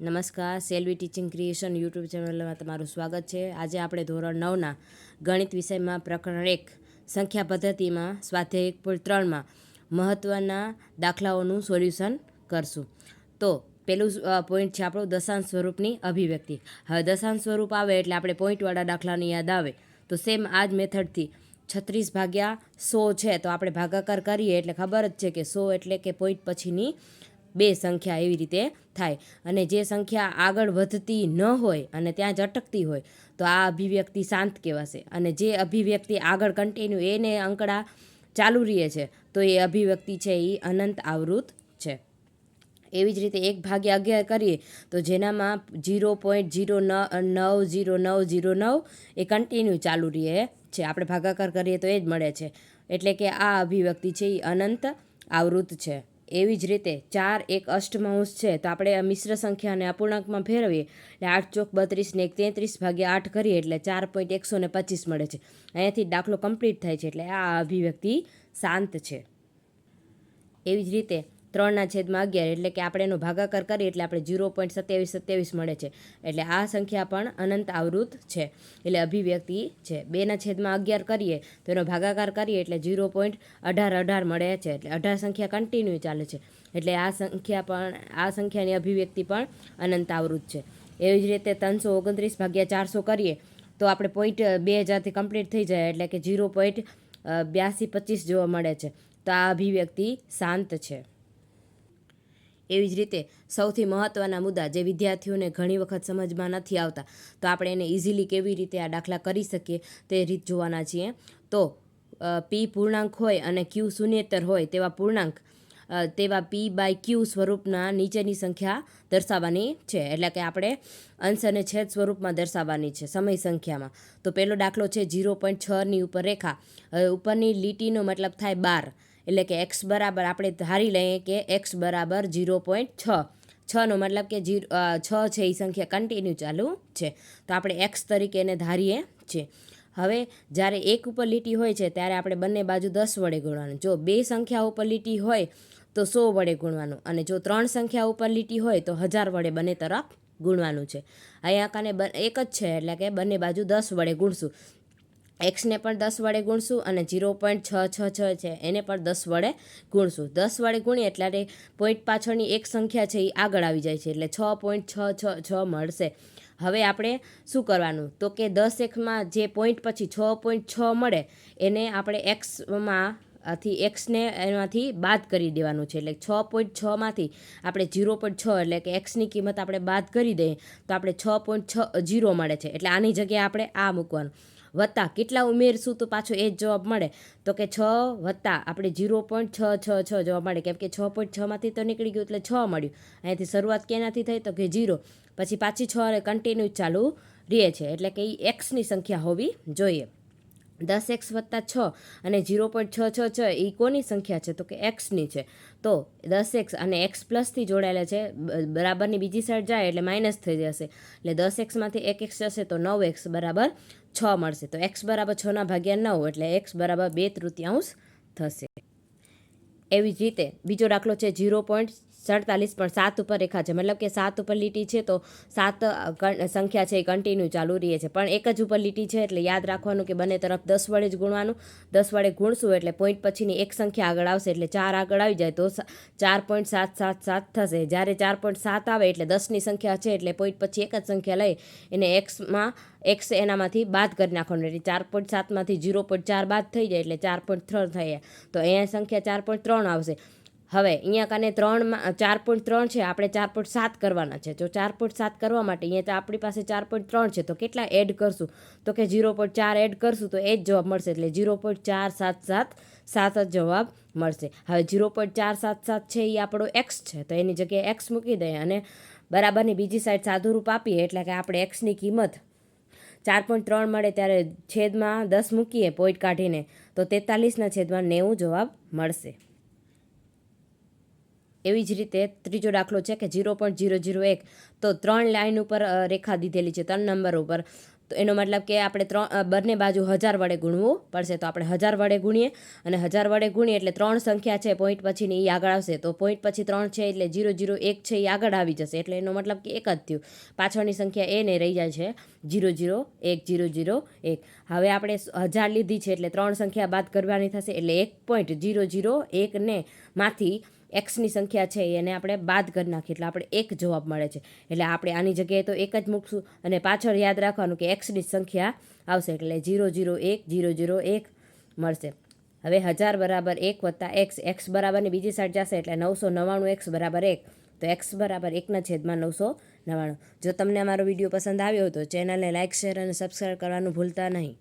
નમસ્કાર, Selvi teaching creation YouTube ચેનલમાં તમારું સ્વાગત છે. આજે આપણે ધોરણ 9ના ગણિત વિષયમાં પ્રકરણ 1 સંખ્યા પદ્ધતિમાં સ્વાધ્યાય 1.3માં મહત્ત્વના દાખલાઓનું સોલ્યુશન કરશું. તો પેલું પોઈન્ટ છે આપણું દશાંશ સ્વરૂપની અભિવ્યક્તિ. હવે દશાંશ સ્વરૂપ આવે એટલે આપણે પોઈન્ટવાળા દાખલાની યાદ આવે. તો સેમ આ જ મેથડથી 36/100 છે તો આપણે ભાગાકાર કરીએ એટલે ખબર જ છે કે 100 એટલે કે પોઈન્ટ પછીની બે સંખ્યા એવી રીતે થાય. અને જે સંખ્યા આગળ વધતી ન હોય અને ત્યાં જ અટકતી હોય તો આ અભિવ્યક્તિ શાંત કહેવાશે. અને જે અભિવ્યક્તિ આગળ કન્ટિન્યુ એને અંકડા ચાલુ રહે છે તો એ અભિવ્યક્તિ છે એ અનંત આવૃત છે. એવી જ રીતે 1/11 કરીએ તો જેનામાં 0.090909 એ કન્ટિન્યુ ચાલુ રહે છે. આપણે ભાગાકાર કરીએ તો એ જ મળે છે. એટલે કે આ અભિવ્યક્તિ છે એ અનંત આવૃત છે. એવી જ રીતે 4 એક અષ્ટમાંશ છે તો આપણે મિશ્ર સંખ્યાને અપૂર્ણાંકમાં ફેરવીએ એટલે 8 ચોક 32 ને 33/8 કરીએ એટલે 4.125 મળે છે. અહીંયાથી દાખલો કમ્પ્લીટ થાય છે એટલે આ અભિવ્યક્તિ શાંત છે. એવી જ રીતે 3/11 એટલે કે આપણે એનો ભાગાકાર કરીએ એટલે આપણે 0.2727 મળે છે. એટલે આ સંખ્યા પણ અનંત આવૃત છે. એટલે અભિવ્યક્તિ છે. 2/11 કરીએ તો એનો ભાગાકાર કરીએ એટલે 0.1818 મળે છે. એટલે 18 સંખ્યા કન્ટિન્યુ ચાલે છે. એટલે આ સંખ્યાની અભિવ્યક્તિ પણ અનંત આવૃત છે. એવી જ રીતે 329/400 કરીએ તો આપણે પોઈન્ટ 2000થી કમ્પ્લીટ થઈ જાય એટલે કે 0.8225 જોવા મળે છે. તો આ અભિવ્યક્તિ શાંત છે. એવી જ રીતે સૌથી મહત્ત્વના મુદ્દા જે વિદ્યાર્થીઓને ઘણી વખત સમજમાં નથી આવતા તો આપણે એને ઇઝીલી કેવી રીતે આ દાખલા કરી શકીએ તે રીત જોવાના છીએ. તો પી પૂર્ણાંક હોય અને ક્યુ શૂન્યેતર હોય તેવા P/Q સ્વરૂપના નીચેની સંખ્યા દર્શાવવાની છે. એટલે કે આપણે અંશ અને છેદ સ્વરૂપમાં દર્શાવવાની છે સમય સંખ્યામાં. તો પહેલો દાખલો છે 0.6ની ઉપર રેખા. હવે ઉપરની લીટીનો મતલબ થાય 12 એટલે કે x બરાબર આપણે ધારી લઈએ કે x બરાબર 0.6. 6નો મતલબ કે 6 છે એ સંખ્યા કન્ટિન્યુ ચાલુ છે તો આપણે x તરીકે એને ધારીએ છીએ. હવે જ્યારે એક ઉપર લીટી હોય છે ત્યારે આપણે બંને બાજુ 10 વડે ગુણવાનું. જો બે સંખ્યા ઉપર લીટી હોય તો 100 વડે ગુણવાનું અને જો 3 સંખ્યા ઉપર લીટી હોય તો 1000 વડે બંને તરફ ગુણવાનું છે. અહીંયા કાને એક જ છે એટલે કે બંને બાજુ 10 વડે ગુણશું. એક્સને પણ 10 વડે ગુણશું અને 0.666 છે એને પણ 10 વડે ગુણશું. 10 વડે ગુણીએ એટલે પોઈન્ટ પાછળની એક સંખ્યા છે એ આગળ આવી જાય છે એટલે 6.666 મળશે. હવે આપણે શું કરવાનું તો કે 10 એકમાં જે પોઈન્ટ પછી 6.6 મળે એને આપણે એક્સને એમાંથી બાદ કરી દેવાનું છે. એટલે 6.6માંથી આપણે 0.6 એટલે કે એક્સની કિંમત આપણે બાદ કરી દઈએ તો આપણે 6.60 મળે છે. એટલે આની જગ્યાએ આપણે આ મૂકવાનું. વત્તા કેટલા ઉમેરશું તો પાછો એ જ જવાબ મળે તો કે 6 વત્તા આપણે 0.666 જવાબ મળે. કેમ કે 6.6માંથી તો નીકળી ગયું એટલે 6 મળ્યું. અહીંયાથી શરૂઆત કેનાથી થઈ તો કે 0 પછી પાછી 6 કન્ટિન્યુ ચાલુ રહે છે. એટલે કે એ એક્સની સંખ્યા હોવી જોઈએ. 10x + 6 અને 0.666 એ કોની સંખ્યા છે તો કે એક્સની છે. તો 10x અને x પ્લસથી જોડાયેલા છે બરાબરની બીજી સાઈડ જાય એટલે માઇનસ થઈ જશે. એટલે 10xમાંથી 1x જશે તો 9x બરાબર 6 મળશે. તો x બરાબર 6/9 એટલે x બરાબર 2/3 થશે. એવી જ રીતે બીજો દાખલો છે 0.47 પણ 7 ઉપર રેખા છે. મતલબ કે 7 ઉપર લીટી છે તો 7 સંખ્યા છે એ કન્ટિન્યુ ચાલુ રહે છે પણ એક જ ઉપર લીટી છે એટલે યાદ રાખવાનું કે બંને તરફ 10 વડે જ ગુણવાનું. 10 વડે ગુણશું એટલે પોઈન્ટ પછીની એક સંખ્યા આગળ આવશે એટલે 4 આગળ આવી જાય તો 4.777 થશે. જ્યારે 4.7 આવે એટલે 10ની સંખ્યા છે એટલે પોઈન્ટ પછી એક જ સંખ્યા લઈ એને એક્સ એનામાંથી બાદ કરી નાખવાનું. એટલે 4.7માંથી 0.4 બાદ થઈ જાય એટલે 4.3 થાય. તો અહીંયા સંખ્યા 4.3 આવશે. હવે અહીંયા કાને 4.3 છે આપણે 4.7 કરવાના છે. જો 4.7 કરવા માટે અહીંયા આપણી પાસે 4.3 છે તો કેટલા એડ કરશું તો કે 0.4 એડ કરશું તો એ જ જવાબ મળશે. એટલે 0.4777 જ જવાબ મળશે. હવે 0.477 છે એ આપણો એક્સ છે તો એની જગ્યાએ એક્સ મૂકી દઈએ અને બરાબરની બીજી સાઈડ સાદુરૂપ આપીએ એટલે કે આપણે એક્સની કિંમત 4.3 મળે ત્યારે છેદમાં 10 મૂકીએ પોઈન્ટ કાઢીને તો 43/90 જવાબ મળશે. એવી જ રીતે ત્રીજો દાખલો છે કે 0.001 તો 3 લાઈન ઉપર રેખા દીધેલી છે 3 નંબર ઉપર. તો એનો મતલબ કે આપણે બંને બાજુ 1000 વડે ગુણવું પડશે. તો આપણે 1000 વડે ગુણીએ અને 1000 વડે ગુણીએ એટલે 3 સંખ્યા છે પોઈન્ટ પછીની એ આગળ આવશે. તો પોઈન્ટ પછી 3 છે એટલે 001 છે એ આગળ આવી જશે. એટલે એનો મતલબ કે એક જ થયું. પાછળની સંખ્યા એ ને રહી જાય છે 001. હવે આપણે 1000 લીધી છે એટલે 3 સંખ્યા બાદ કરવાની થશે. એટલે 1.001 ને માંથી એક્સની સંખ્યા છે એને આપણે બાદ કરી નાખીએ એટલે આપણે 1 જવાબ મળે છે. એટલે આપણે આની જગ્યાએ તો 1 જ મૂકશું અને પાછળ યાદ રાખવાનું કે એક્સની સંખ્યા આવશે એટલે 001 મળશે. હવે 1000 બરાબર 1 વત્તા એક્સ બરાબરની બીજી સાઈડ જશે એટલે 999 એક્સ બરાબર 1. તો એક્સ બરાબર 1/999. જો તમને અમારો વિડીયો પસંદ આવ્યો તો ચેનલને લાઇક, શેર અને સબસ્ક્રાઈબ કરવાનું ભૂલતા નહીં.